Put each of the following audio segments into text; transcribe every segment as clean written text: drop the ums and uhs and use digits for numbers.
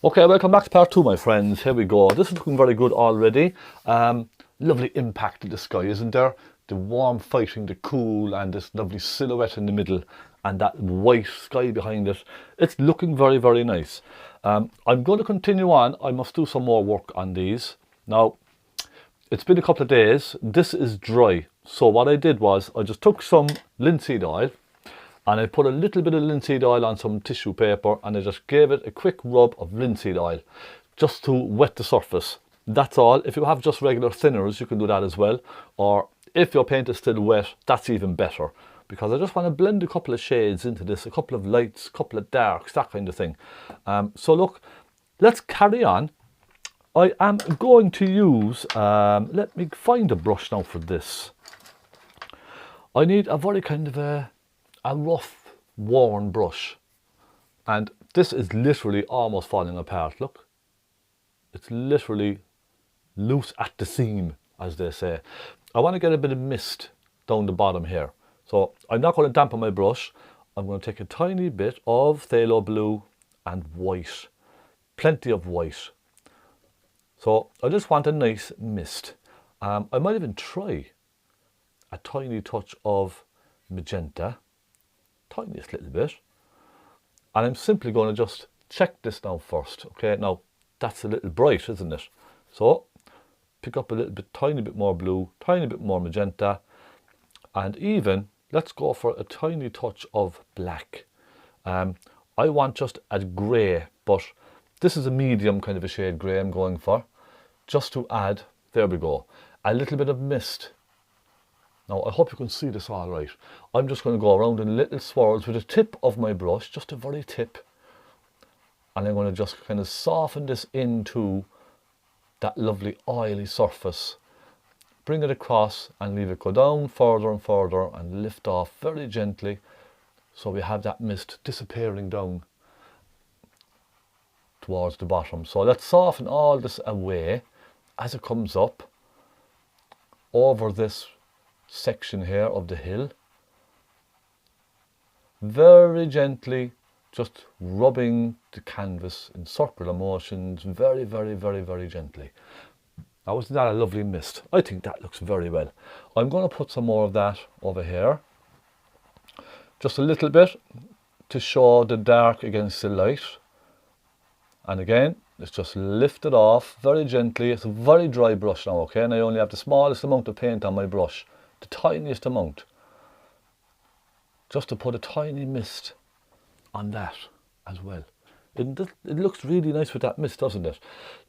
Okay, welcome back to part two, my friends. Here we go. This is looking very good already. Lovely impact in the sky, isn't there? The warm fighting the cool and this lovely silhouette in the middle and that white sky behind it. It's looking very, very nice. I'm going to continue on. I must do some more work on these. Now, it's been a couple of days. This is dry. So what I did was I just took some linseed oil and I put a little bit of linseed oil on some tissue paper and I just gave it a quick rub of linseed oil just to wet the surface. That's all. If you have just regular thinners, you can do that as well. Or if your paint is still wet, that's even better. Because I just want to blend a couple of shades into this, a couple of lights, a couple of darks, that kind of thing. So look, let's carry on. I am going to use, let me find a brush now for this. I need a very kind of a rough, worn brush. And this is literally almost falling apart, look. It's literally loose at the seam, as they say. I want to get a bit of mist down the bottom here. So I'm not going to dampen my brush. I'm going to take a tiny bit of phthalo blue and white. Plenty of white. So I just want a nice mist. I might even try a tiny touch of magenta. Tiniest little bit. And I'm simply going to just check this now first. Okay, now that's a little bright, isn't it? So pick up a little bit, tiny bit more blue, tiny bit more magenta, and even let's go for a tiny touch of black. I want just a grey, but this is a medium kind of a shade grey I'm going for, just to add, there we go, a little bit of mist. Now I hope you can see this all right. I'm just going to go around in little swirls with the tip of my brush, just a very tip, and I'm going to just kind of soften this into that lovely oily surface. Bring it across and leave it go down further and further and lift off very gently, so we have that mist disappearing down towards the bottom. So let's soften all this away as it comes up over this section here of the hill, very gently, just rubbing the canvas in circular motions, very, very, very, very gently. Now, isn't that a lovely mist? I think that looks very well. I'm going to put some more of that over here, just a little bit to show the dark against the light. And again, it's just lifted off very gently. It's a very dry brush now, okay, and I only have the smallest amount of paint on my brush, the tiniest amount, just to put a tiny mist on that as well. It looks really nice with that mist, doesn't it?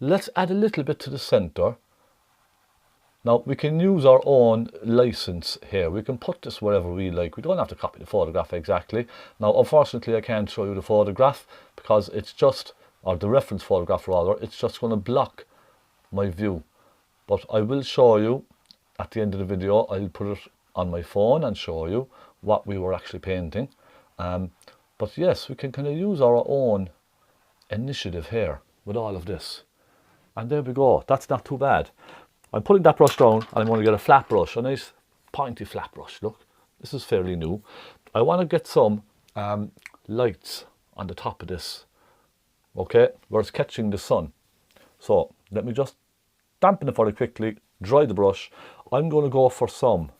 Let's add a little bit to the center. Now we can use our own license here. We can put this wherever we like. We don't have to copy the photograph exactly. Now unfortunately I can't show you the photograph because it's just, or the reference photograph rather, it's just going to block my view. But I will show you at the end of the video. I'll put it on my phone and show you what we were actually painting. But yes, we can kind of use our own initiative here with all of this. And there we go. That's not too bad. I'm putting that brush down and I'm going to get a flat brush, a nice pointy flat brush. Look, this is fairly new. I want to get some lights on the top of this, okay, where it's catching the sun. So let me just dampen it very quickly, dry the brush. I'm going to go for some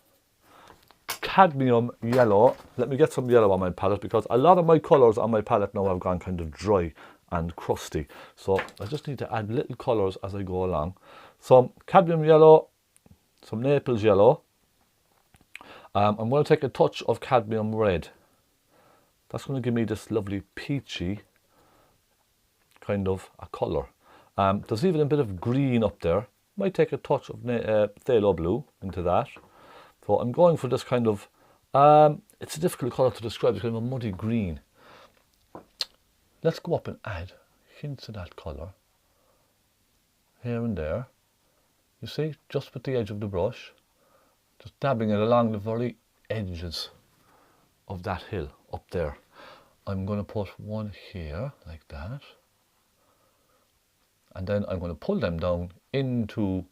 cadmium yellow. Let me get some yellow on my palette because a lot of my colours on my palette now have gone kind of dry and crusty. So I just need to add little colours as I go along. Some cadmium yellow, some Naples yellow. I'm going to take a touch of cadmium red. That's going to give me this lovely peachy kind of a colour. There's even a bit of green up there. Might take a touch of phthalo blue into that. So I'm going for this kind of, it's a difficult colour to describe, it's kind of a muddy green. Let's go up and add hints of that colour here and there. You see, just with the edge of the brush, just dabbing it along the very edges of that hill up there. I'm going to put one here like that. And then I'm going to pull them down into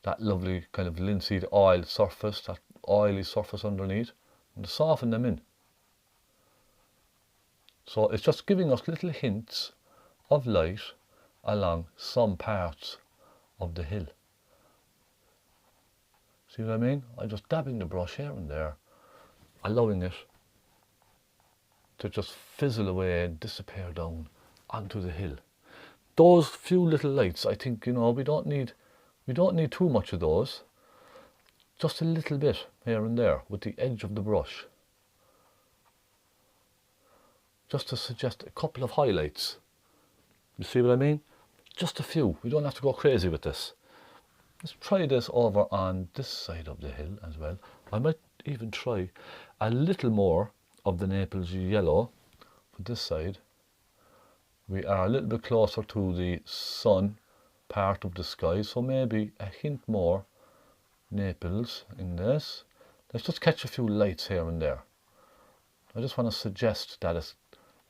that lovely kind of linseed oil surface, that oily surface underneath, and soften them in. So it's just giving us little hints of light along some parts of the hill. See what I mean? I'm just dabbing the brush here and there, allowing it to just fizzle away and disappear down onto the hill. Those few little lights, I think, you know, we don't need too much of those. Just a little bit here and there with the edge of the brush. Just to suggest a couple of highlights. You see what I mean? Just a few. We don't have to go crazy with this. Let's try this over on this side of the hill as well. I might even try a little more of the Naples yellow for this side. We are a little bit closer to the sun part of the sky, so maybe a hint more Naples in this. Let's just catch a few lights here and there. I just want to suggest that it's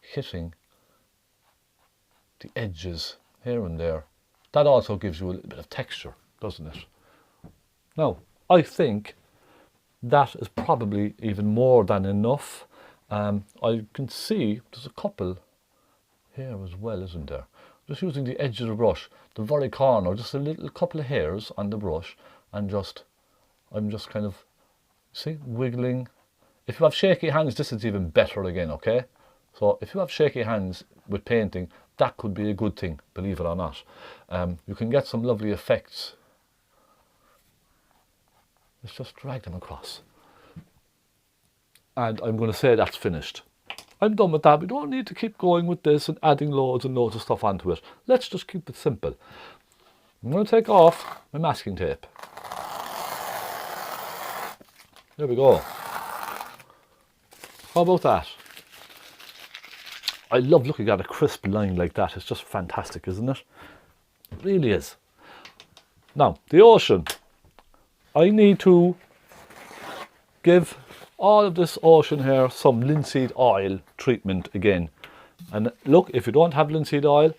hitting the edges here and there. That also gives you a little bit of texture, doesn't it? Now, I think that is probably even more than enough. I can see there's a couple here as well, isn't there? Just using the edge of the brush, the very corner, just a little couple of hairs on the brush, and I'm just kind of, see, wiggling. If you have shaky hands, this is even better again, okay? So if you have shaky hands with painting, that could be a good thing, believe it or not. You can get some lovely effects. Let's just drag them across. And I'm going to say that's finished. I'm done with that. We don't need to keep going with this and adding loads and loads of stuff onto it. Let's just keep it simple. I'm going to take off my masking tape. There we go. How about that? I love looking at a crisp line like that. It's just fantastic, isn't it? It really is. Now, the ocean. I need to give all of this ocean here some linseed oil treatment again. And look, if you don't have linseed oil,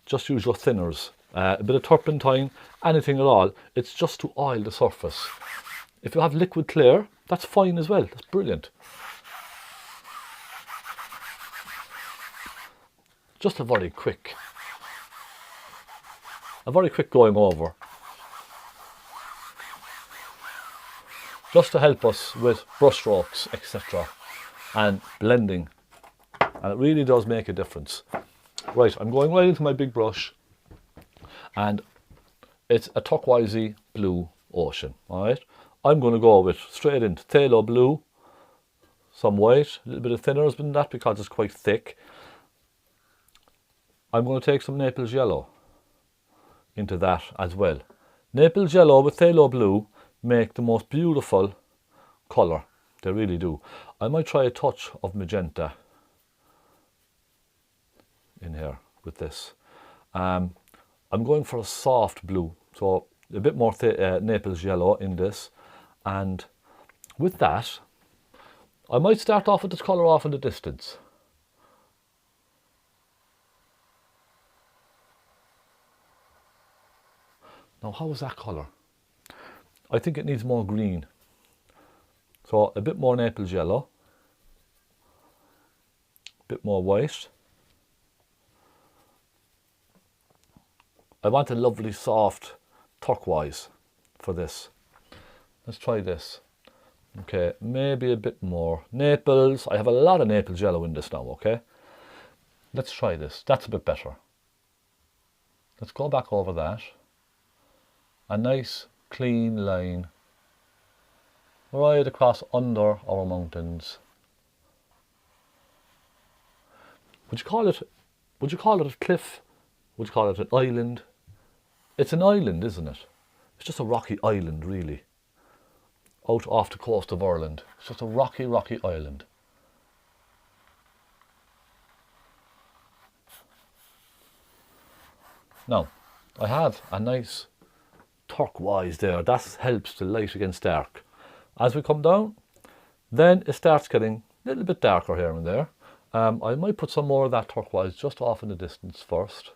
just use your thinners. A bit of turpentine, anything at all. It's just to oil the surface. If you have liquid clear, that's fine as well. That's brilliant. Just a very quick going over. Just to help us with brush strokes, etc. and blending. And it really does make a difference. Right, I'm going right into my big brush. And it's a turquoisey blue ocean, alright? I'm going to go with straight into Phaylo blue, some white, a little bit of thinners than that because it's quite thick. I'm going to take some Naples yellow into that as well. Naples yellow with Phaylo blue make the most beautiful colour. They really do. I might try a touch of magenta in here with this. I'm going for a soft blue, so a bit more Naples yellow in this. And with that, I might start off with this colour off in the distance. Now, how is that colour? I think it needs more green. So a bit more Naples yellow, a bit more white. I want a lovely soft turquoise for this. Let's try this. Okay, maybe a bit more. Naples, I have a lot of Naples yellow in this now, okay? Let's try this. That's a bit better. Let's go back over that. A nice clean line right across under our mountains. Would you call it a cliff? Would you call it an island? It's an island, isn't it? It's just a rocky island, really. Out off the coast of Ireland. It's just a rocky, rocky island. Now, I have a nice turquoise there. That helps the light against dark. As we come down, then it starts getting a little bit darker here and there. I might put some more of that turquoise just off in the distance first.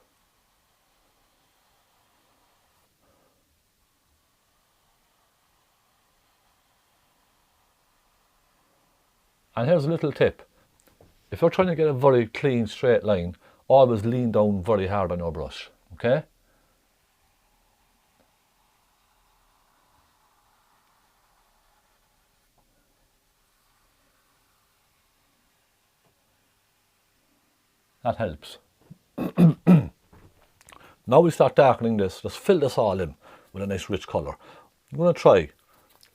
And here's a little tip. If you're trying to get a very clean straight line, always lean down very hard on your brush. okay? That helps. Now we start darkening this. Just fill this all in with a nice rich colour. I'm going to try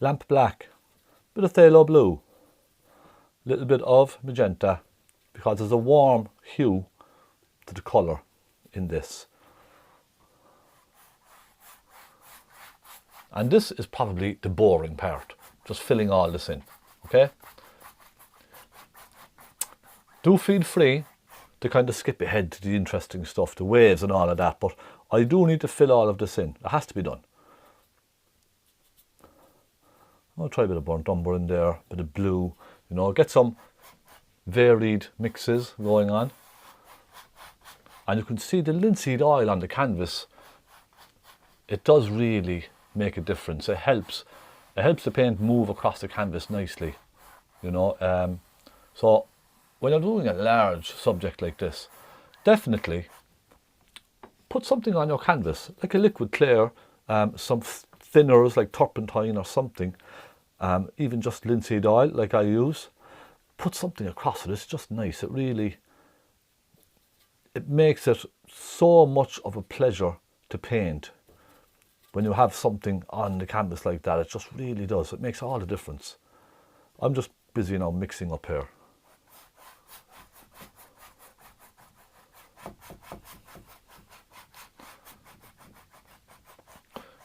lamp black, bit of phthalo blue, a little bit of magenta, because there's a warm hue to the colour in this. And this is probably the boring part, just filling all this in, okay? Do feel free to kind of skip ahead to the interesting stuff, the waves and all of that, but I do need to fill all of this in. It has to be done. I'll try a bit of burnt umber in there, a bit of blue, you know, get some varied mixes going on. And you can see the linseed oil on the canvas. It does really make a difference. It helps the paint move across the canvas nicely, you know. So when you're doing a large subject like this, definitely put something on your canvas, like a liquid clear, some thinners like turpentine or something, even just linseed oil like I use. Put something across it. It's just nice. It makes it so much of a pleasure to paint when you have something on the canvas like that. It just really does. It makes all the difference. I'm just busy now mixing up here.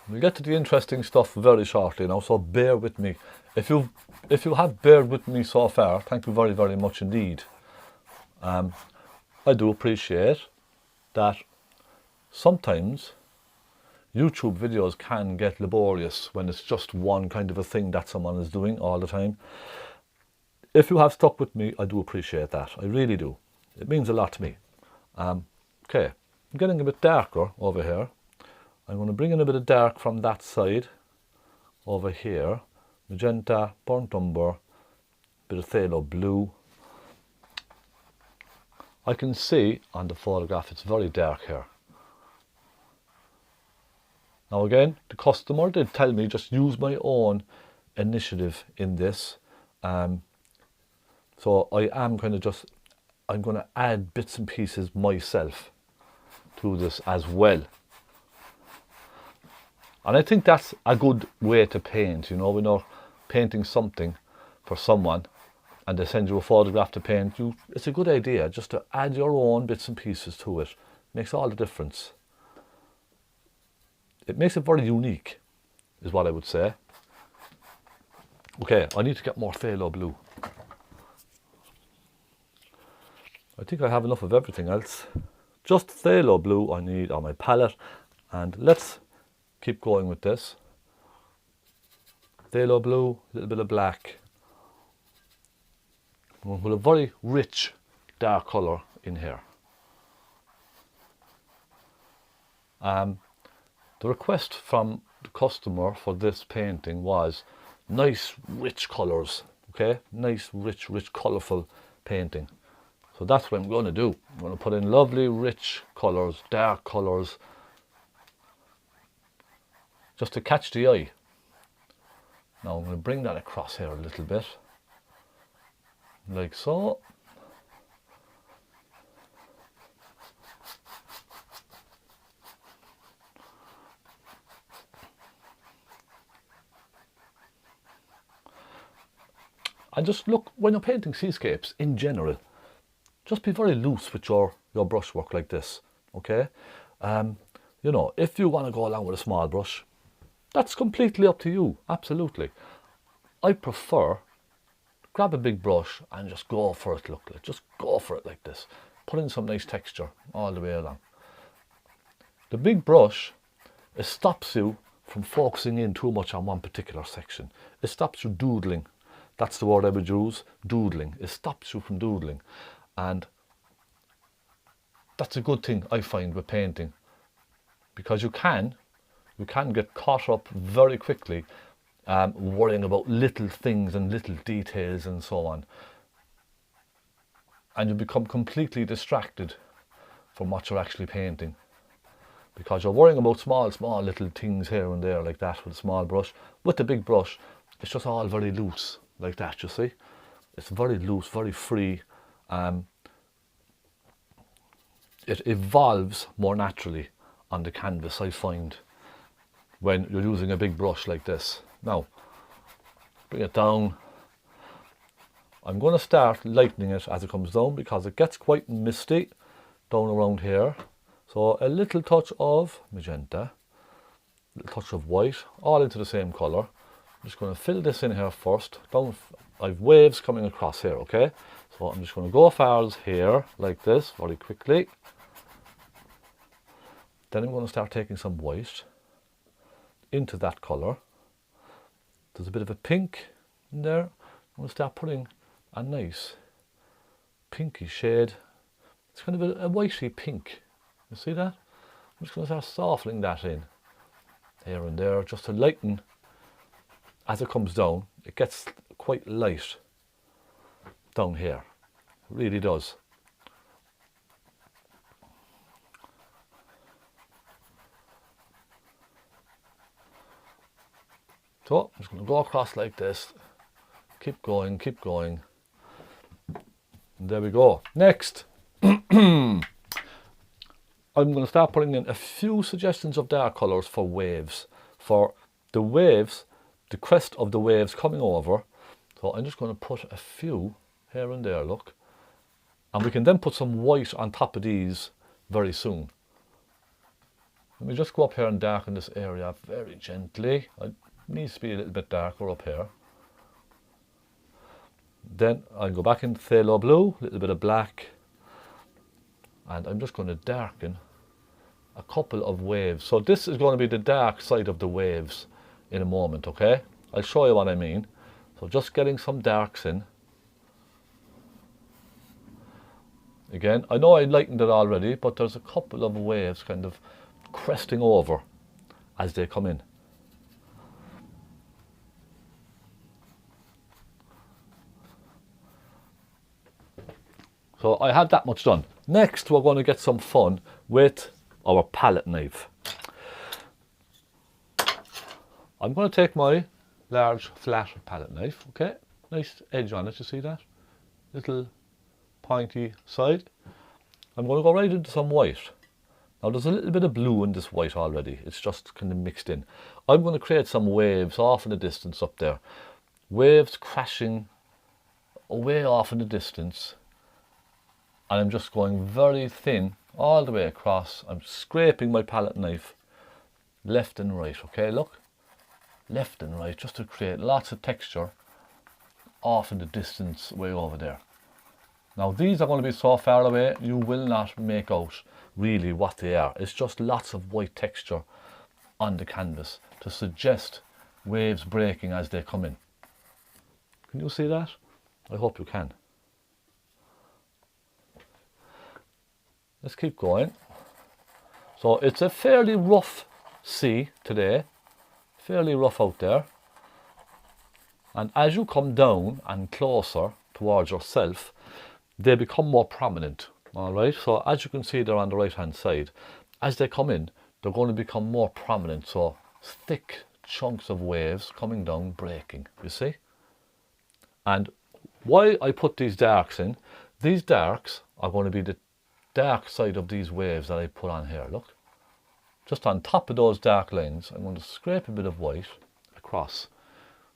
We'll get to the interesting stuff very shortly now, so bear with me. If you have bared with me so far, thank you very, very much indeed. I do appreciate that sometimes YouTube videos can get laborious when it's just one kind of a thing that someone is doing all the time. If you have stuck with me, I do appreciate that. I really do. It means a lot to me. Okay, I'm getting a bit darker over here. I'm going to bring in a bit of dark from that side over here. Magenta, burnt umber, bit of phthalo blue. I can see on the photograph it's very dark here. Now again, the customer did tell me just use my own initiative in this. So I am kind of I'm going to add bits and pieces myself to this as well. And I think that's a good way to paint, you know, when you're painting something for someone and they send you a photograph to paint, it's a good idea just to add your own bits and pieces to it. Makes all the difference. It makes it very unique, is what I would say. Okay, I need to get more phthalo blue. I think I have enough of everything else. Just phthalo blue I need on my palette, and let's keep going with this. Phthalo blue, a little bit of black. With a very rich dark colour in here. The request from the customer for this painting was nice rich colours, okay? Nice rich colourful painting. So that's what I'm going to do. I'm going to put in lovely rich colours, dark colours, just to catch the eye. Now I'm going to bring that across here a little bit, like so. And just look, when you're painting seascapes in general, just be very loose with your brushwork like this, okay? You know, if you want to go along with a small brush, that's completely up to you, absolutely. I prefer grab a big brush and just go for it, look, just go for it like this. Put in some nice texture all the way along. The big brush, it stops you from focusing in too much on one particular section. It stops you doodling. That's the word I would use, doodling. It stops you from doodling. And that's a good thing I find with painting, because you can get caught up very quickly worrying about little things and little details and so on. And you become completely distracted from what you're actually painting. because you're worrying about small little things here and there like that with a small brush. With the big brush, it's just all very loose like that, you see. It's very loose, very free. It evolves more naturally on the canvas, I find, when you're using a big brush like this. Now, bring it down. I'm going to start lightening it as it comes down because it gets quite misty down around here. So a little touch of magenta, a little touch of white, all into the same colour. I'm just going to fill this in here first. I've waves coming across here, okay? So I'm just going to go as far as here, like this, very quickly. Then I'm going to start taking some white into that colour. There's a bit of a pink in there. I'm going to start putting a nice pinky shade. It's kind of a whitey pink. You see that? I'm just going to start softening that in here and there just to lighten. As it comes down, it gets quite light down here. It really does. So I'm just going to go across like this. Keep going, keep going. And there we go. Next, I'm going to start putting in a few suggestions of dark colours for waves. For the waves, the crest of the waves coming over. So I'm just going to put a few here and there, look. And we can then put some white on top of these very soon. Let me just go up here and darken this area very gently. It needs to be a little bit darker up here. Then I'll go back into phthalo blue, a little bit of black. And I'm just going to darken a couple of waves. So this is going to be the dark side of the waves in a moment, okay? I'll show you what I mean. So just getting some darks in. Again, I know I lightened it already, but there's a couple of waves kind of cresting over as they come in. So I have that much done. Next, we're going to get some fun with our palette knife. I'm going to take my large flat palette knife, okay? Nice edge on it, you see that? Little pointy side. I'm going to go right into some white. Now there's a little bit of blue in this white already. It's just kind of mixed in. I'm going to create some waves off in the distance up there. Waves crashing way off in the distance. And I'm just going very thin all the way across. I'm scraping my palette knife left and right, okay, look. Left and right, just to create lots of texture off in the distance way over there. Now these are going to be so far away, you will not make out really what they are. It's just lots of white texture on the canvas to suggest waves breaking as they come in. Can you see that? I hope you can. Let's keep going. So it's a fairly rough sea today, fairly rough out there. And as you come down and closer towards yourself, they become more prominent. All right, so as you can see there on the right hand side, as they come in, they're going to become more prominent. So thick chunks of waves coming down, breaking, you see. And why I put these darks in, these darks are going to be the dark side of these waves that I put on here, look. Just on top of those dark lines, I'm going to scrape a bit of white across.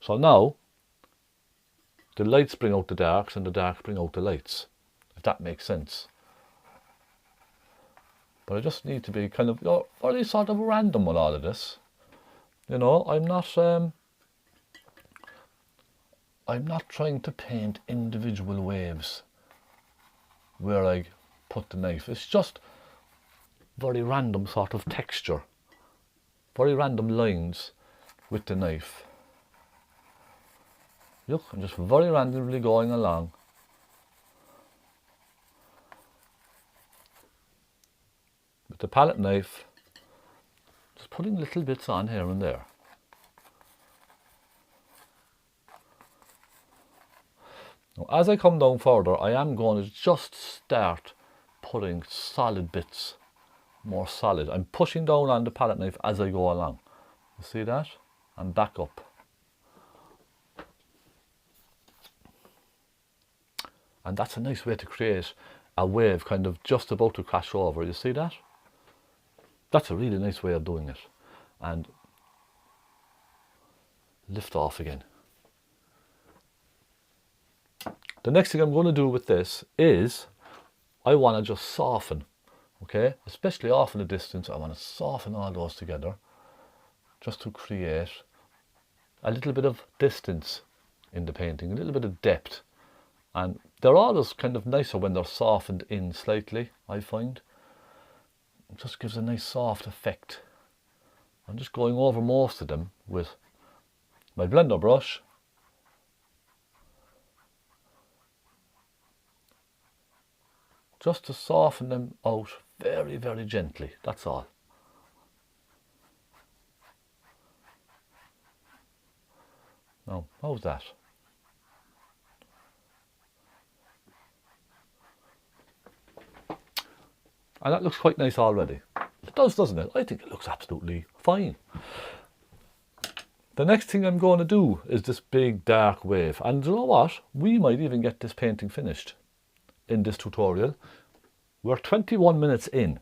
So now, the lights bring out the darks and the darks bring out the lights, if that makes sense. But I just need to be kind of, really sort of random with all of this. You know, I'm not trying to paint individual waves where I put the knife. It's just very random sort of texture, very random lines with the knife. Look, I'm just very randomly going along. With the palette knife, just putting little bits on here and there. Now, as I come down further, I am going to just start putting solid bits more solid. I'm pushing down on the palette knife as I go along. You see that? And back up. And that's a nice way to create a wave kind of just about to crash over. You see that? That's a really nice way of doing it. And lift off again. The next thing I'm going to do with this is I want to just soften, okay? Especially off in the distance, I want to soften all those together just to create a little bit of distance in the painting, a little bit of depth. And they're always kind of nicer when they're softened in slightly, I find. It just gives a nice soft effect. I'm just going over most of them with my blender brush. Just to soften them out very, very gently, that's all. Now, how's that? And that looks quite nice already. It does, doesn't it? I think it looks absolutely fine. The next thing I'm going to do is this big dark wave. And you know what? We might even get this painting finished in this tutorial. We're 21 minutes in.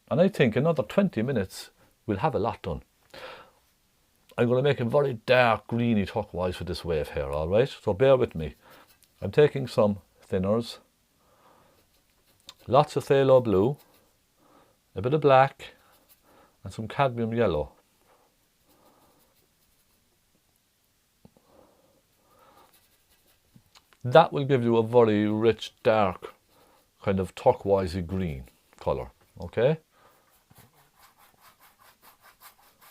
And I think another 20 minutes we'll have a lot done. I'm going to make a very dark greeny turquoise for this wave here, alright? So bear with me. I'm taking some thinners, lots of phthalo blue, a bit of black, and some cadmium yellow. That will give you a very rich, dark, kind of turquoisey green colour, okay?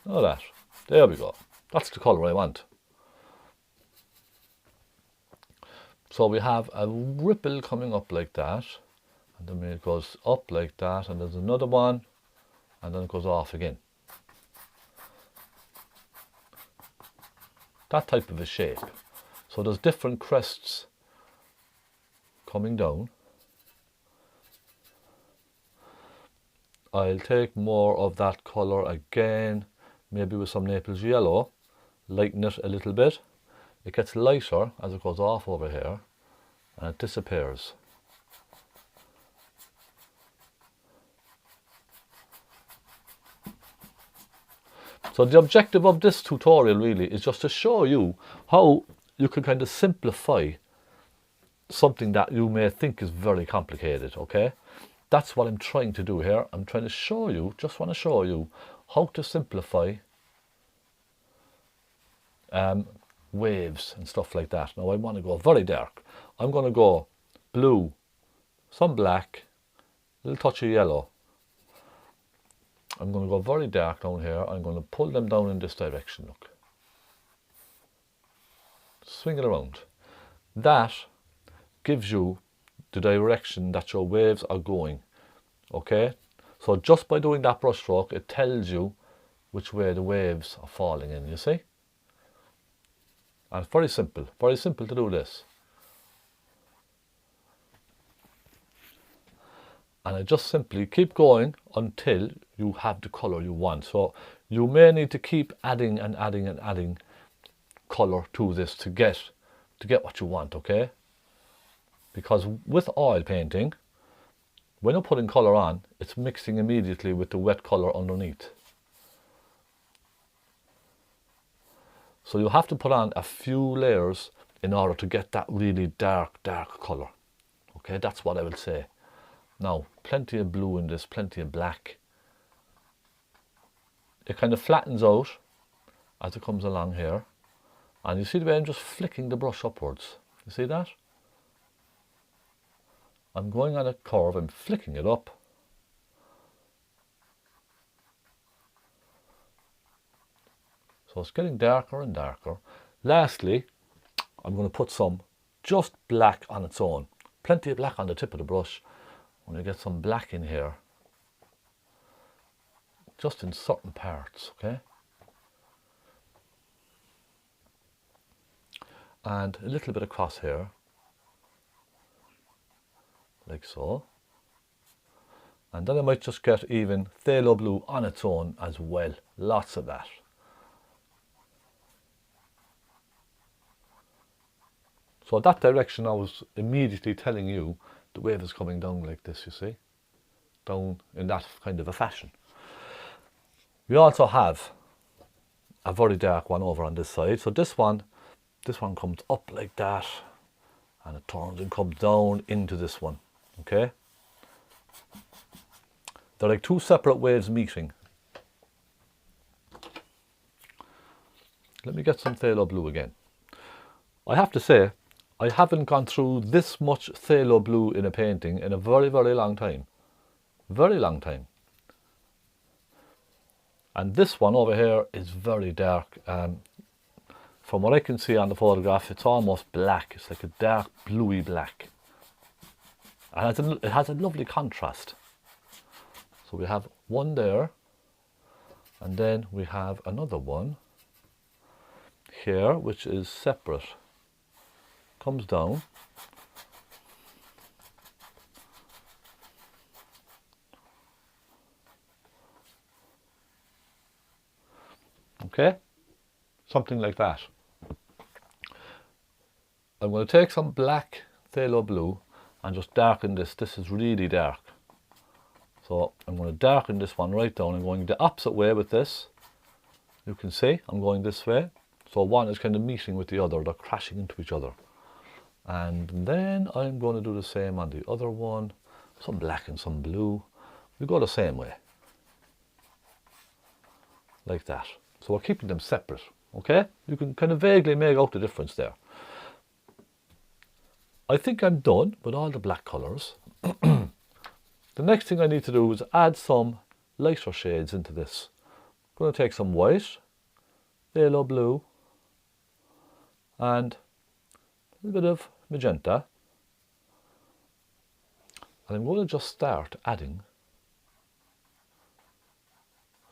Look at that. There we go. That's the colour I want. So we have a ripple coming up like that, and then it goes up like that, and there's another one, and then it goes off again. That type of a shape. So there's different crests coming down. I'll take more of that colour again, maybe with some Naples yellow, lighten it a little bit. It gets lighter as it goes off over here, and it disappears. So the objective of this tutorial really is just to show you how you can kind of simplify something that you may think is very complicated, okay? That's what I'm trying to do here. I'm trying to show you, just want to show you how to simplify waves and stuff like that. Now I want to go very dark. I'm going to go blue, some black, a little touch of yellow. I'm going to go very dark down here. I'm going to pull them down in this direction, look. Swing it around. That gives you the direction that your waves are going, okay? So just by doing that brush stroke, it tells you which way the waves are falling in, you see? And it's very simple to do this. And I just simply keep going until you have the colour you want. So you may need to keep adding and adding and adding colour to this to get what you want, okay? Because with oil painting, when you're putting colour on, it's mixing immediately with the wet colour underneath. So you have to put on a few layers in order to get that really dark colour. Okay, that's what I will say. Now, plenty of blue in this, plenty of black. It kind of flattens out as it comes along here. And you see the way I'm just flicking the brush upwards. You see that? I'm going on a curve, I'm flicking it up. So it's getting darker and darker. Lastly, I'm going to put some just black on its own. Plenty of black on the tip of the brush. I'm going to get some black in here. Just in certain parts, okay? And a little bit across here. Like so. And then I might just get even phthalo blue on its own as well. Lots of that. So that direction I was immediately telling you the wave is coming down like this, you see. Down in that kind of a fashion. We also have a very dark one over on this side. So this one comes up like that and it turns and comes down into this one. Okay? They're like two separate waves meeting. Let me get some phthalo blue again. I have to say, I haven't gone through this much phthalo blue in a painting in a very, very long time. Very long time. And this one over here is very dark. From what I can see on the photograph, it's almost black. It's like a dark bluey black. And it has a lovely contrast. So we have one there, and then we have another one here, which is separate. Comes down. Okay, something like that. I'm going to take some black phthalo blue and just darken this. This is really dark. So I'm going to darken this one right down. I'm going the opposite way with this. You can see I'm going this way. So one is kind of meeting with the other. They're crashing into each other. And then I'm going to do the same on the other one. Some black and some blue. We go the same way. Like that. So we're keeping them separate. Okay? You can kind of vaguely make out the difference there. I think I'm done with all the black colours. The next thing I need to do is add some lighter shades into this. I'm going to take some white, phthalo blue, and a little bit of magenta. And I'm going to just start adding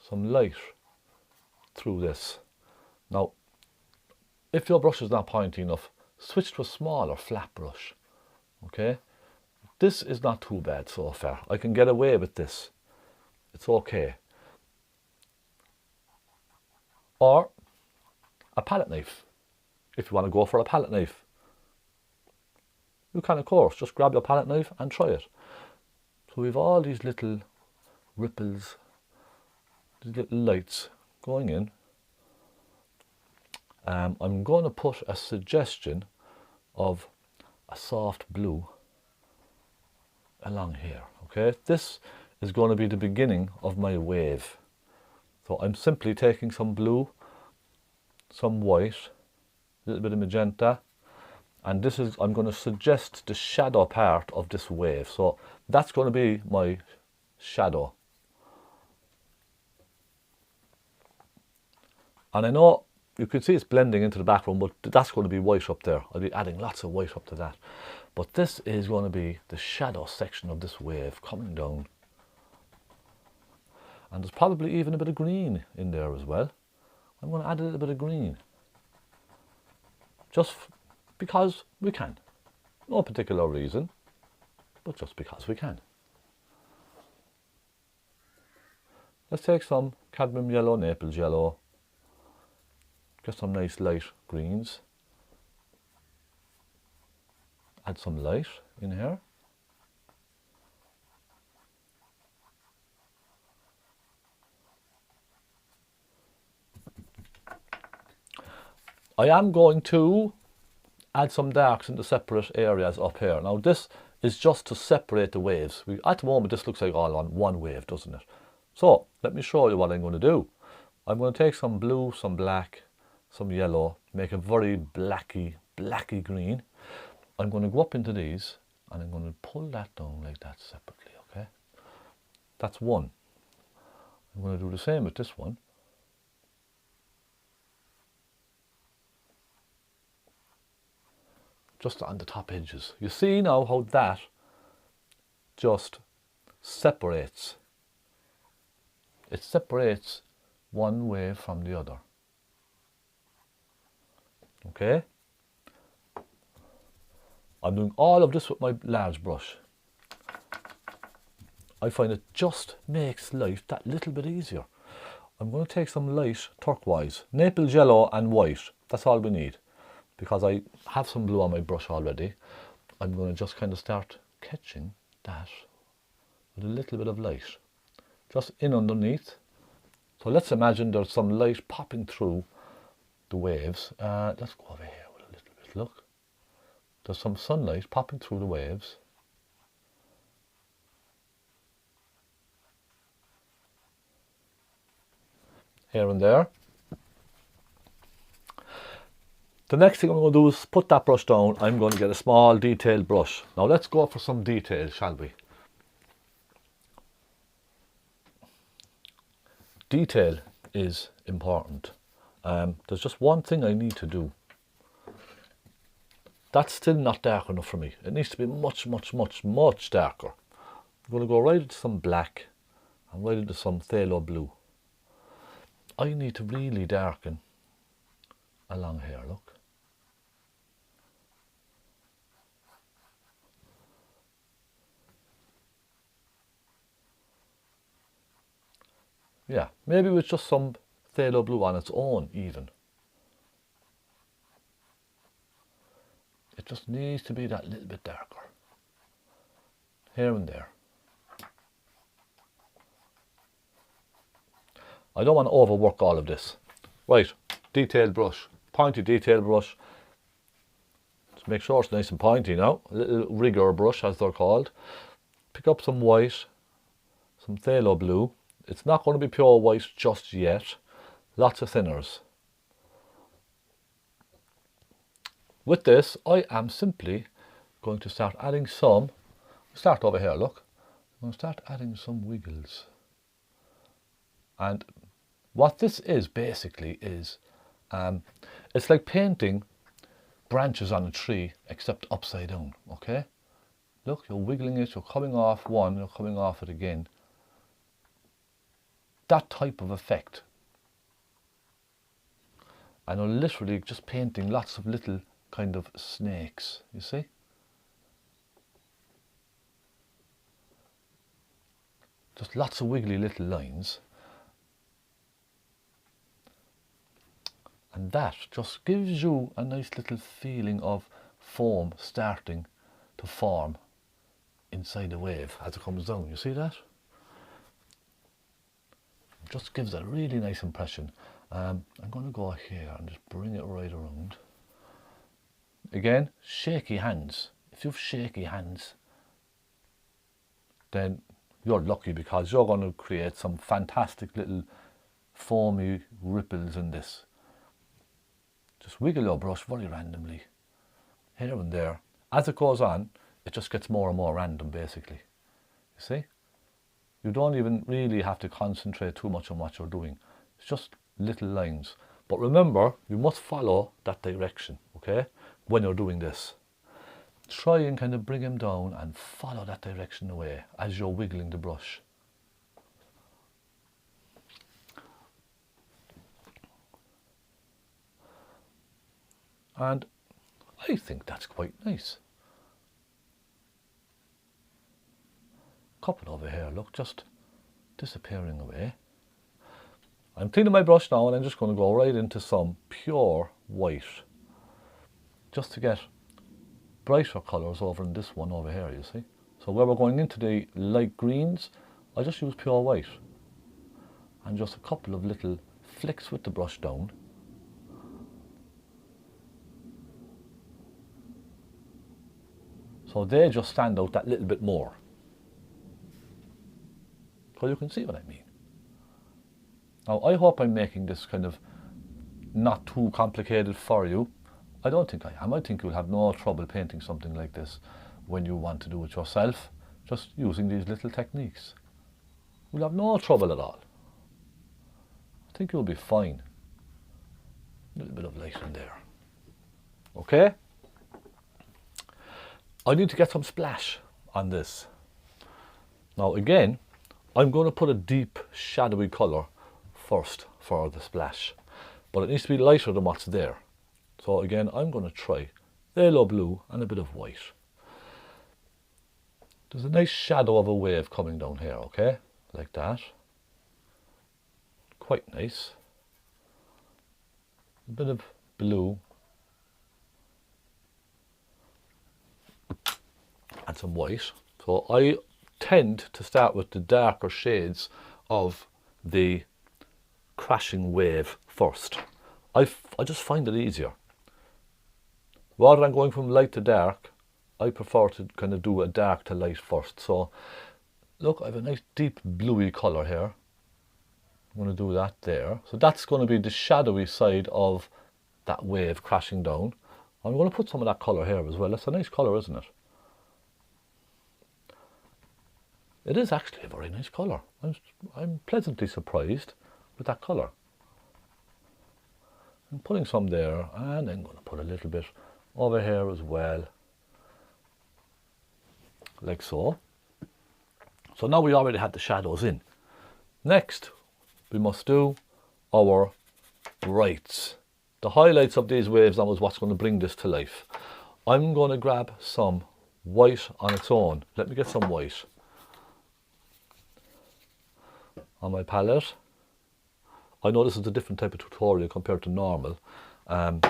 some light through this. Now, if your brush is not pointy enough, switch to a smaller flat brush. Okay? This is not too bad so far. I can get away with this. It's okay. Or a palette knife. If you want to go for a palette knife, you can, of course, just grab your palette knife and try it. So we have all these little ripples, these little lights going in. I'm going to put a suggestion of a soft blue along here. Okay, this is going to be the beginning of my wave. So I'm simply taking some blue, some white, a little bit of magenta, and this is, I'm going to suggest the shadow part of this wave. So that's going to be my shadow. And I know you can see it's blending into the background, but that's going to be white up there. I'll be adding lots of white up to that. But this is going to be the shadow section of this wave coming down. And there's probably even a bit of green in there as well. I'm going to add a little bit of green. Just because we can. No particular reason, but just because we can. Let's take some cadmium yellow, Naples yellow. Get some nice light greens. Add some light in here. I am going to add some darks into separate areas up here. Now this is just to separate the waves. At the moment this looks like all on one wave, doesn't it? So let me show you what I'm going to do. I'm going to take some blue, some black, some yellow, make a very blacky green. I'm going to go up into these and I'm going to pull that down like that separately, okay? That's one. I'm going to do the same with this one. Just on the top edges. You see now how that just separates. It separates one wave from the other. Okay? I'm doing all of this with my large brush. I find it just makes life that little bit easier. I'm going to take some light turquoise, Naples yellow and white. That's all we need. Because I have some blue on my brush already, I'm going to just kind of start catching that with a little bit of light. Just in underneath. So let's imagine there's some light popping through the waves. Let's go over here with a little bit, look. There's some sunlight popping through the waves. Here and there. The next thing I'm going to do is put that brush down. I'm going to get a small detailed brush. Now let's go for some detail, shall we? Detail is important. There's just one thing I need to do. That's still not dark enough for me. It needs to be much, much, much, much darker. I'm going to go right into some black and right into some phthalo blue. I need to really darken along here, look. Yeah, maybe with just some phthalo blue on its own even. It just needs to be that little bit darker. Here and there. I don't want to overwork all of this. Right, detailed brush, pointy detail brush. Just make sure it's nice and pointy now. A little rigger brush as they're called. Pick up some white, some phthalo blue. It's not going to be pure white just yet. Lots of thinners. With this, I am simply going to start adding some, start over here, look. I'm going to start adding some wiggles. And what this is basically is, it's like painting branches on a tree, except upside down, okay? Look, you're wiggling it, you're coming off one, you're coming off it again. That type of effect. And you're literally just painting lots of little kind of snakes, you see? Just lots of wiggly little lines. And that just gives you a nice little feeling of foam starting to form inside the wave as it comes down. You see that? It just gives a really nice impression. I'm going to go here and just bring it right around. Again, shaky hands. If you have shaky hands, then you're lucky because you're going to create some fantastic little foamy ripples in this. Just wiggle your brush very randomly, here and there. As it goes on, it just gets more and more random basically. You see? You don't even really have to concentrate too much on what you're doing. It's just little lines. But remember, you must follow that direction, okay? When you're doing this. Try and kind of bring him down and follow that direction away as you're wiggling the brush. And I think that's quite nice. Couple over here, look, just disappearing away. I'm cleaning my brush now and I'm just going to go right into some pure white. Just to get brighter colours over in this one over here, you see. So where we're going into the light greens, I just use pure white. And just a couple of little flicks with the brush down. So they just stand out that little bit more. So you can see what I mean. Now I hope I'm making this kind of not too complicated for you. I don't think I am. I think you'll have no trouble painting something like this when you want to do it yourself, just using these little techniques. You'll have no trouble at all. I think you'll be fine. A little bit of light in there. Okay? I need to get some splash on this. Now again, I'm going to put a deep shadowy colour first for the splash, but it needs to be lighter than what's there. So again, I'm going to try phthalo blue and a bit of white. There's a nice shadow of a wave coming down here, okay? Like that. Quite nice. A bit of blue. And some white. So I tend to start with the darker shades of the crashing wave first. I just find it easier. Rather than going from light to dark, I prefer to kind of do a dark to light first. So look, I have a nice deep bluey colour here. I'm going to do that there. So that's going to be the shadowy side of that wave crashing down. I'm going to put some of that colour here as well. That's a nice colour, isn't it? It is actually a very nice colour. I'm pleasantly surprised with that colour. I'm putting some there, and I'm going to put a little bit over here as well. Like so. So now we already had the shadows in. Next, we must do our brights. The highlights of these waves now is what's going to bring this to life. I'm going to grab some white on its own. Let me get some white on my palette. I know this is a different type of tutorial compared to normal, and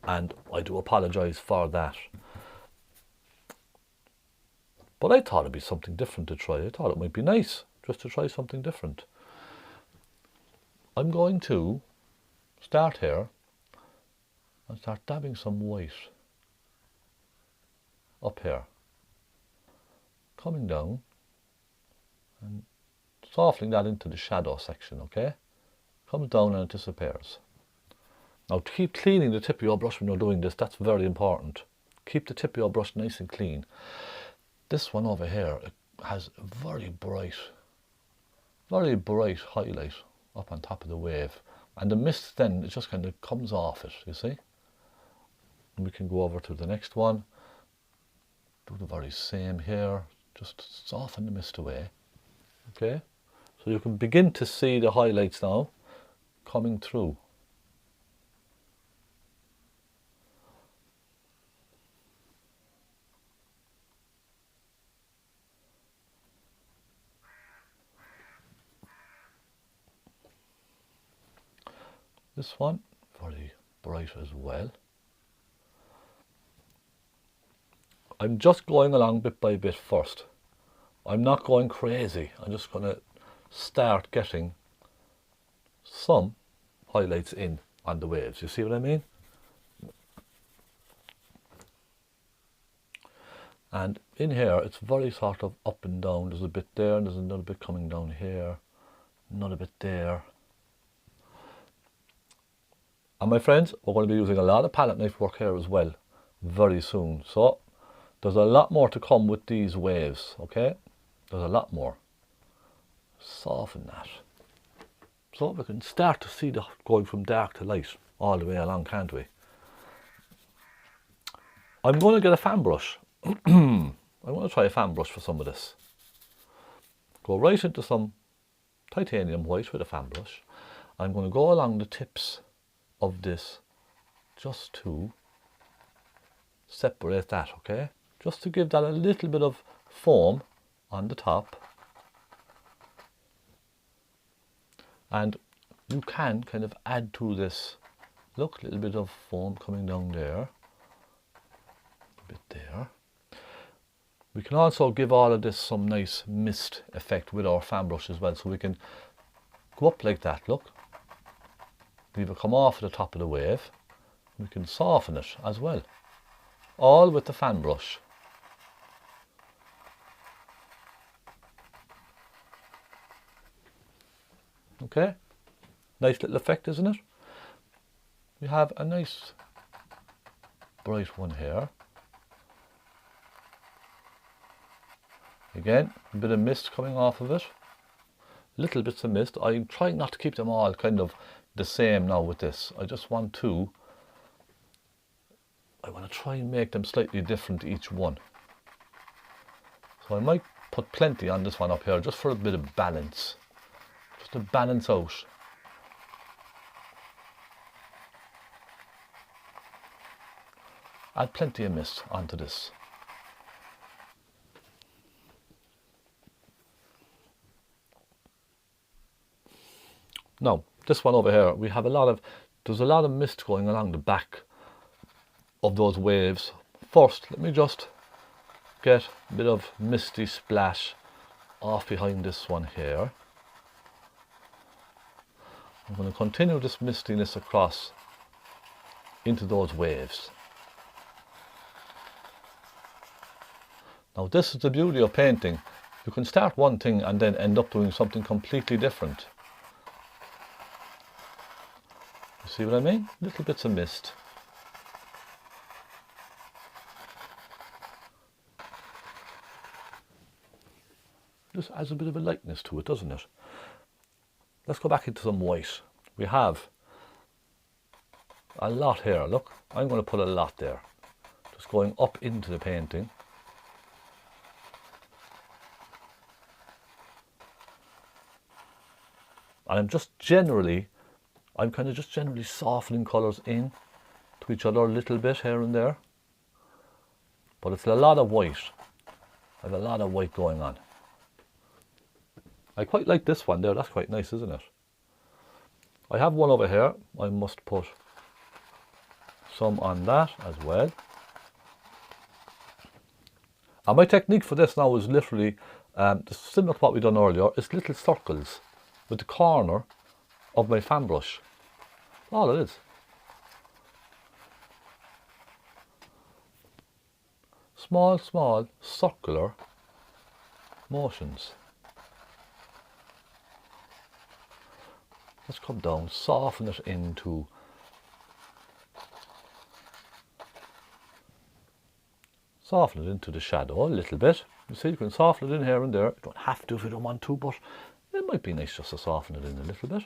I do apologise for that. But I thought it'd be something different to try. I thought it might be nice just to try something different. I'm going to start here and start dabbing some white up here, coming down and softening that into the shadow section, okay? Comes down and it disappears. Now keep cleaning the tip of your brush when you're doing this. That's very important. Keep the tip of your brush nice and clean. This one over here, it has a very bright highlight up on top of the wave. And the mist then, it just kind of comes off it, you see? And we can go over to the next one. Do the very same here. Just soften the mist away. Okay? So you can begin to see the highlights now coming through. This one, very bright as well. I'm just going along bit by bit first. I'm not going crazy. I'm just going to start getting some highlights in on the waves. You see what I mean? And in here, it's very sort of up and down. There's a bit there, and there's another bit coming down here, another bit there. And my friends, we're going to be using a lot of palette knife work here as well very soon. So there's a lot more to come with these waves, okay? There's a lot more. Soften that. So we can start to see the going from dark to light all the way along, can't we? I'm going to get a fan brush. I'm going to try a fan brush for some of this. Go right into some titanium white with a fan brush. I'm going to go along the tips of this just to separate that, okay? Just to give that a little bit of foam on the top. And you can kind of add to this. Look, a little bit of foam coming down there. A bit there. We can also give all of this some nice mist effect with our fan brush as well. So we can go up like that, look. Leave it come off at the top of the wave. We can soften it as well. All with the fan brush. Okay, nice little effect, isn't it? We have a nice bright one here. Again, a bit of mist coming off of it. Little bits of mist. I'm trying not to keep them all kind of the same now with this. I want to try and make them slightly different each one. So I might put plenty on this one up here just for a bit of balance. Just to balance out. Add plenty of mist onto this. Now, this one over here, we have there's a lot of mist going along the back of those waves. First, let me just get a bit of misty splash off behind this one here. I'm going to continue this mistiness across into those waves. Now, this is the beauty of painting. You can start one thing and then end up doing something completely different. You see what I mean? Little bits of mist. Just adds a bit of a lightness to it, doesn't it? Let's go back into some white. We have a lot here. Look, I'm going to put a lot there. Just going up into the painting. And I'm kind of just generally softening colours in to each other a little bit here and there. But it's a lot of white. I have a lot of white going on. I quite like this one there. That's quite nice, isn't it? I have one over here. I must put some on that as well. And my technique for this now is literally similar to what we've done earlier. It's little circles with the corner of my fan brush. All it is. Small, small circular motions. Let's come down, soften it into the shadow a little bit. You see, you can soften it in here and there. You don't have to if you don't want to, but it might be nice just to soften it in a little bit.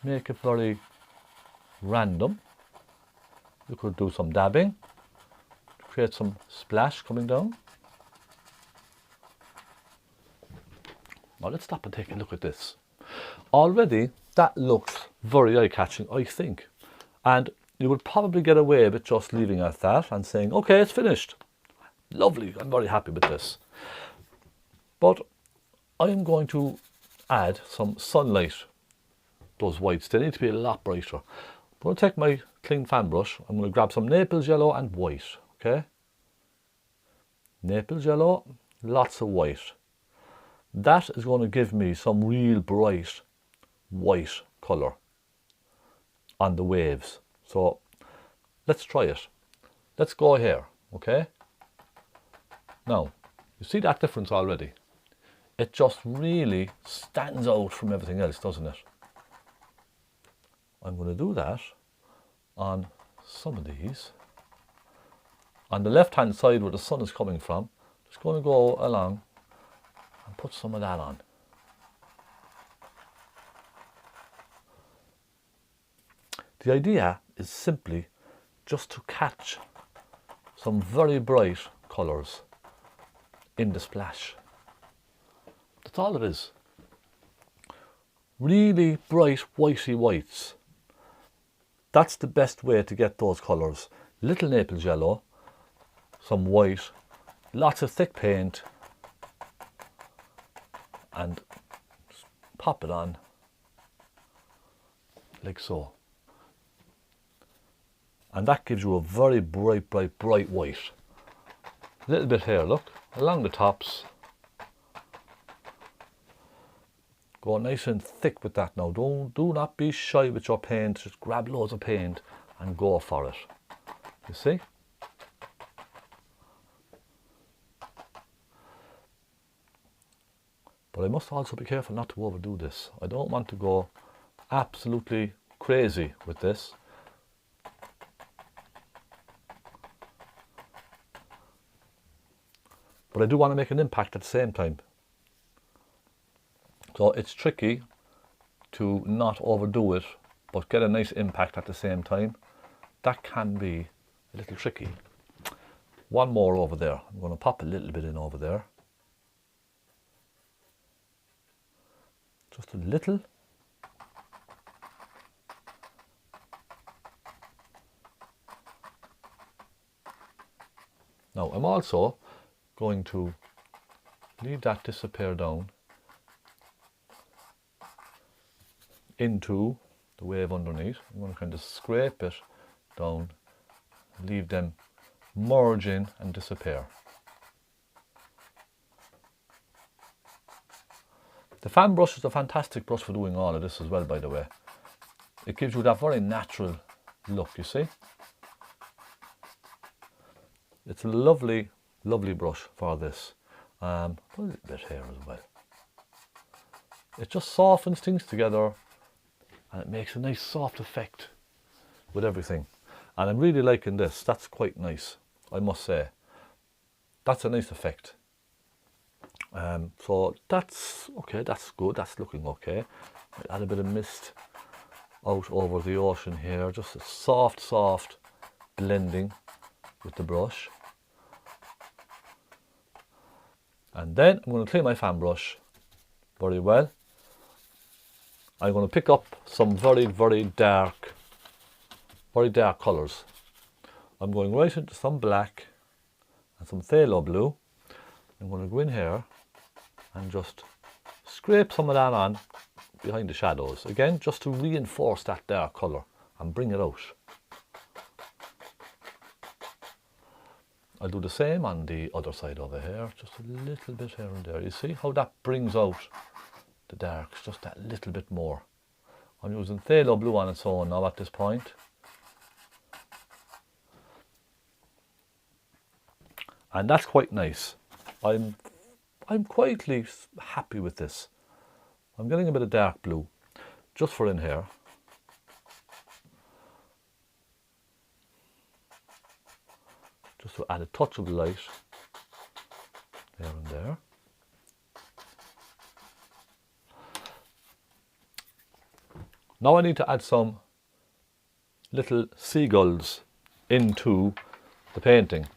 Make it very random. You could do some dabbing, create some splash coming down. Now let's stop and take a look at this. Already that looks very eye-catching, I think, and you would probably get away with just leaving it at that and saying, okay, it's finished. Lovely, I'm very happy with this. But I'm going to add some sunlight. Those whites, they need to be a lot brighter. I'm going to take my clean fan brush. I'm going to grab some Naples yellow and white, okay? Naples yellow, lots of white. That is going to give me some real bright white colour on the waves. So let's try it. Let's go here, okay? Now, you see that difference already? It just really stands out from everything else, doesn't it? I'm going to do that on some of these. On the left-hand side where the sun is coming from, just going to go along and put some of that on. The idea is simply just to catch some very bright colours in the splash. That's all it is. Really bright whitey whites. That's the best way to get those colours. Little Naples yellow, some white, lots of thick paint, and just pop it on like so. And that gives you a very bright white. A little bit here, look, along the tops. Go nice and thick with that now. Do not be shy with your paint. Just grab loads of paint and go for it. You see? But I must also be careful not to overdo this. I don't want to go absolutely crazy with this. But I do want to make an impact at the same time. So it's tricky to not overdo it, but get a nice impact at the same time. That can be a little tricky. One more over there. I'm going to pop a little bit in over there. Just a little. Now I'm also going to leave that disappear down into the wave underneath. I'm going to kind of scrape it down, leave them merge in and disappear. The fan brush is a fantastic brush for doing all of this as well, by the way. It gives you that very natural look, you see. It's a lovely, lovely brush for this. Put a little bit here as well. It just softens things together and it makes a nice soft effect with everything. And I'm really liking this. That's quite nice, I must say. That's a nice effect. So that's okay, that's good, that's looking okay. Add a bit of mist out over the ocean here, just a soft blending with the brush. And then I'm going to clean my fan brush very well. I'm going to pick up some very dark colours. I'm going right into some black and some phthalo blue. I'm going to go in here and just scrape some of that on behind the shadows. Again, just to reinforce that dark colour and bring it out. I'll do the same on the other side over here, just a little bit here and there. You see how that brings out the darks, just that little bit more. I'm using phthalo blue on its own now at this point. And that's quite nice. I'm quietly happy with this. I'm getting a bit of dark blue just for in here. Just to add a touch of light there and there. Now I need to add some little seagulls into the painting.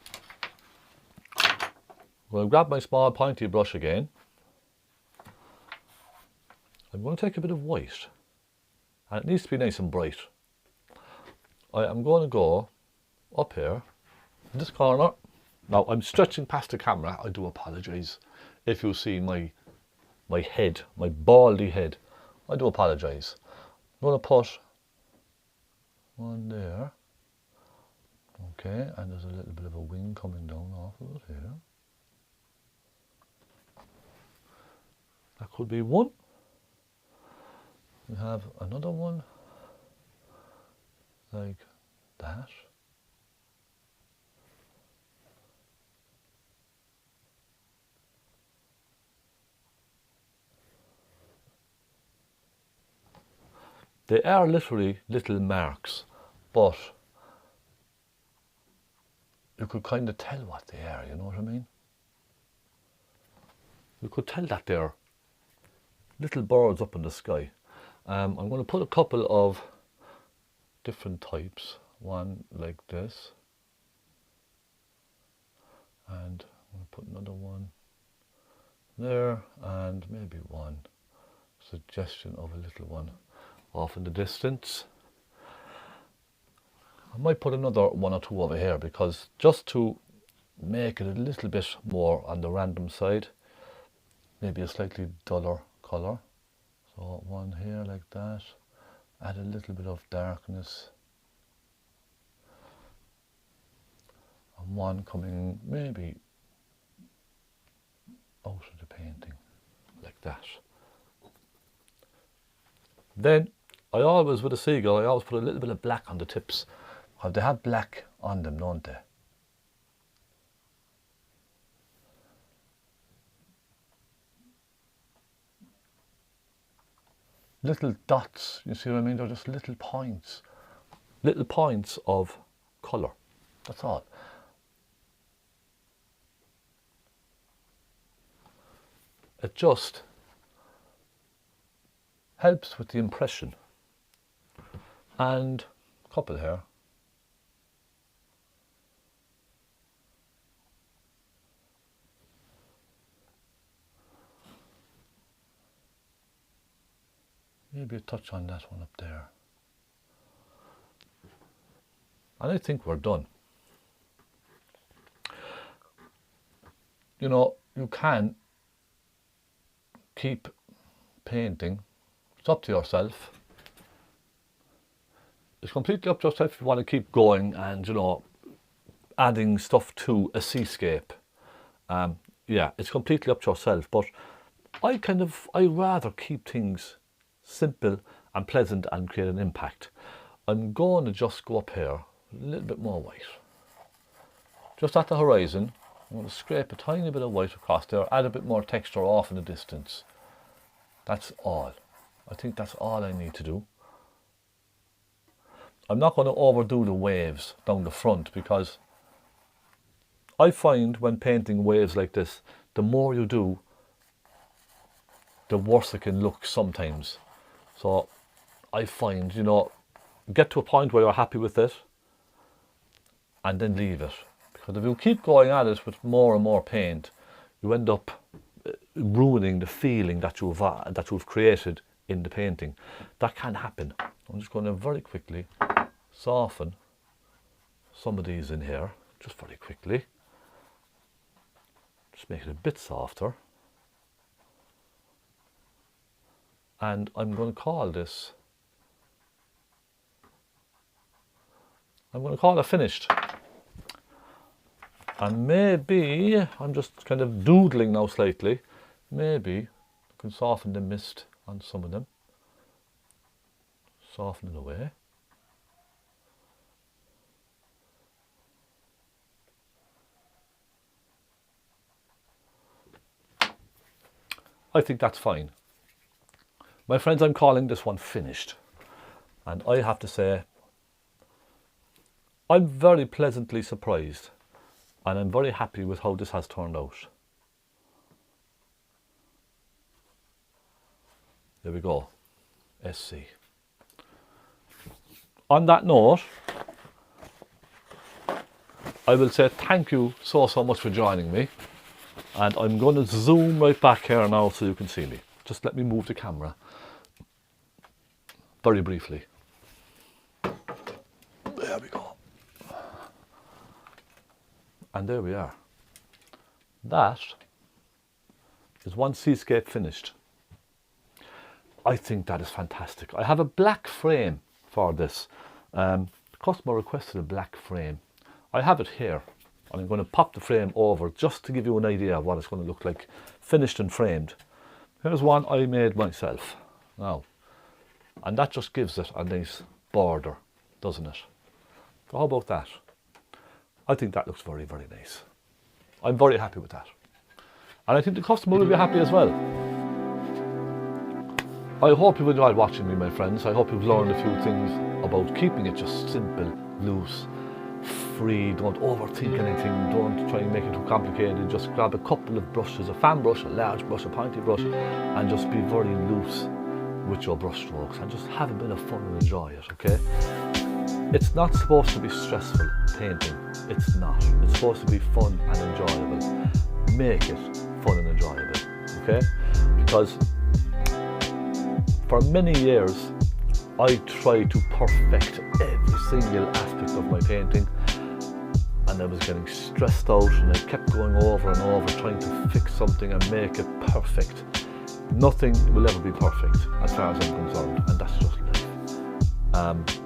I'm going to grab my small pointy brush again. I'm going to take a bit of white, and it needs to be nice and bright. I am going to go up here in this corner. Now I'm stretching past the camera. I do apologise if you see my head, my baldy head. I do apologise. I'm going to put one there. Okay, and there's a little bit of a wing coming down off of it here. That could be one. We have another one like that. They are literally little marks, but you could kind of tell what they are, you know what I mean? You could tell that they're little birds up in the sky. I'm going to put a couple of different types. One like this. And I'm going to put another one there, and maybe one suggestion of a little one off in the distance. I might put another one or two over here, because just to make it a little bit more on the random side, maybe a slightly duller colour. So one here like that, add a little bit of darkness, and one coming maybe out of the painting like that. Then I always, with a seagull, I always put a little bit of black on the tips. They have black on them, don't they? Little dots, you see what I mean? They're just little points of colour. That's all. It just helps with the impression. And a couple here. Maybe a touch on that one up there. And I think we're done. You know, you can keep painting. It's up to yourself. it's completely up to yourself if you want to keep going and, you know, adding stuff to a seascape. Yeah, it's completely up to yourself, but I rather keep things simple and pleasant and create an impact. I'm going to just go up here, a little bit more white. Just at the horizon, I'm going to scrape a tiny bit of white across there, add a bit more texture off in the distance. That's all. I think that's all I need to do. I'm not going to overdo the waves down the front, because I find when painting waves like this, the more you do, the worse it can look sometimes. So I find, you know, get to a point where you're happy with it and then leave it. Because if you keep going at it with more and more paint, you end up ruining the feeling that you've created in the painting. That can happen. I'm just going to very quickly soften some of these in here, just very quickly. Just make it a bit softer. And I'm going to call this, it finished. And maybe, I'm just kind of doodling now slightly, maybe I can soften the mist on some of them. Soften it away. I think that's fine. My friends, I'm calling this one finished. And I have to say, I'm very pleasantly surprised. And I'm very happy with how this has turned out. There we go. SC. On that note, I will say thank you so much for joining me. And I'm going to zoom right back here now so you can see me. Just let me move the camera very briefly. There we go. And there we are. That is one seascape finished. I think that is fantastic. I have a black frame for this. The customer requested a black frame. I have it here. And I'm going to pop the frame over just to give you an idea of what it's going to look like finished and framed. Here's one I made myself now, and that just gives it a nice border, doesn't it? So how about that? I think that looks very, very nice. I'm very happy with that, and I think the customer will be happy as well. I hope you've enjoyed watching me, my friends. I hope you've learned a few things about keeping it just simple, loose, free. Don't overthink anything, don't try and make it too complicated. Just grab a couple of brushes, a fan brush, a large brush, a pointy brush, and just be very loose with your brush strokes and just have a bit of fun and enjoy it, okay? It's not supposed to be stressful, painting. It's not. It's supposed to be fun and enjoyable. Make it fun and enjoyable, okay? Because for many years I tried to perfect every single aspect of my painting, and I was getting stressed out, and I kept going over and over trying to fix something and make it perfect. Nothing will ever be perfect as far as I'm concerned, and that's just life.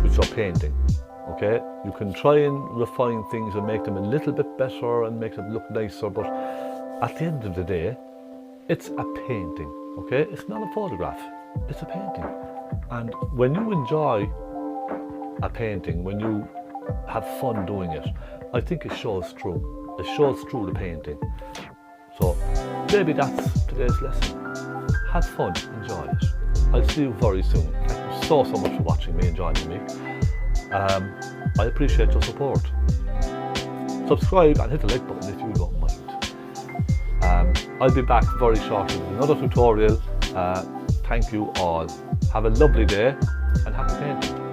With your painting, okay? You can try and refine things and make them a little bit better and make them look nicer, but at the end of the day, it's a painting, okay? It's not a photograph, it's a painting. And when you enjoy a painting, when you have fun doing it, I think it shows through. It shows through the painting. So maybe that's today's lesson. Have fun, enjoy it. I'll see you very soon. Thank you so much for watching me and joining me. I appreciate your support. Subscribe and hit the like button if you don't mind. I'll be back very shortly with another tutorial. Thank you all. Have a lovely day and happy painting.